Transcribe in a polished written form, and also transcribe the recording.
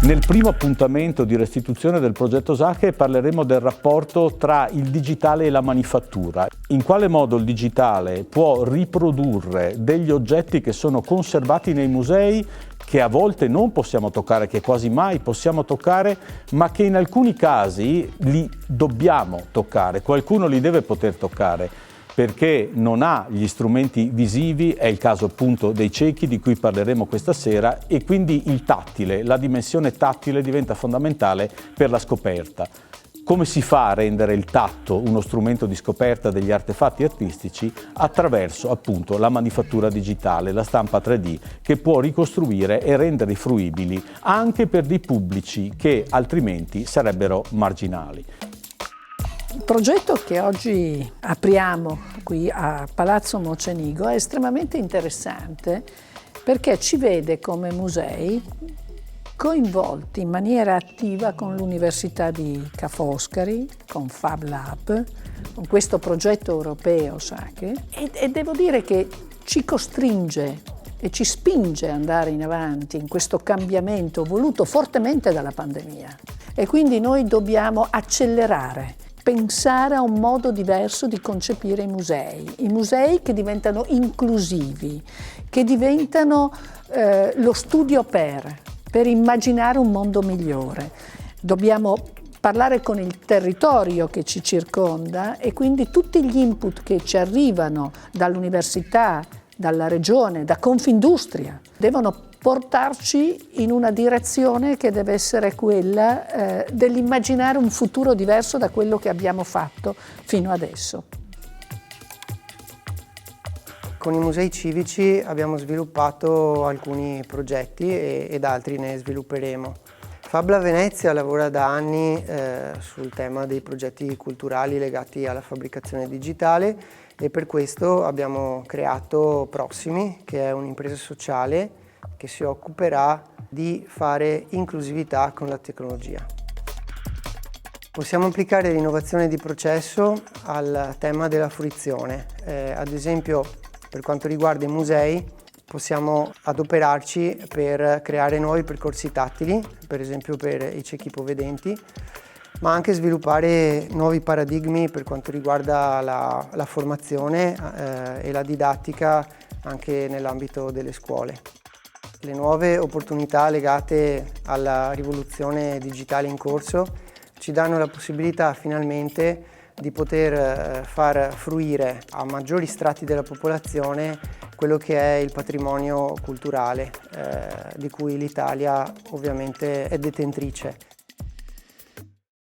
Nel primo appuntamento di restituzione del progetto Sacche parleremo del rapporto tra il digitale e la manifattura. In quale modo il digitale può riprodurre degli oggetti che sono conservati nei musei, che a volte non possiamo toccare, che quasi mai possiamo toccare, ma che in alcuni casi li dobbiamo toccare, qualcuno li deve poter toccare, perché non ha gli strumenti visivi, è il caso appunto dei ciechi di cui parleremo questa sera, e quindi il tattile, la dimensione tattile diventa fondamentale per la scoperta. Come si fa a rendere il tatto uno strumento di scoperta degli artefatti artistici? Attraverso appunto la manifattura digitale, la stampa 3D, che può ricostruire e renderli fruibili anche per dei pubblici che altrimenti sarebbero marginali. Il progetto che oggi apriamo qui a Palazzo Mocenigo è estremamente interessante perché ci vede come musei coinvolti in maniera attiva con l'Università di Ca' Foscari, con Fab Lab, con questo progetto europeo Sacche, e devo dire che ci costringe e ci spinge ad andare in avanti in questo cambiamento voluto fortemente dalla pandemia. E quindi noi dobbiamo accelerare, pensare a un modo diverso di concepire i musei che diventano inclusivi, che diventano lo studio per immaginare un mondo migliore. Dobbiamo parlare con il territorio che ci circonda e quindi tutti gli input che ci arrivano dall'università, dalla regione, da Confindustria, devono portarci in una direzione che deve essere quella dell'immaginare un futuro diverso da quello che abbiamo fatto fino adesso. Con i musei civici abbiamo sviluppato alcuni progetti ed altri ne svilupperemo. Fabla Venezia lavora da anni sul tema dei progetti culturali legati alla fabbricazione digitale e per questo abbiamo creato Prossimi, che è un'impresa sociale che si occuperà di fare inclusività con la tecnologia. Possiamo applicare l'innovazione di processo al tema della fruizione. Ad esempio, per quanto riguarda i musei, possiamo adoperarci per creare nuovi percorsi tattili, per esempio per i ciechi ipovedenti, ma anche sviluppare nuovi paradigmi per quanto riguarda la formazione e la didattica anche nell'ambito delle scuole. Le nuove opportunità legate alla rivoluzione digitale in corso ci danno la possibilità finalmente di poter far fruire a maggiori strati della popolazione quello che è il patrimonio culturale di cui l'Italia ovviamente è detentrice.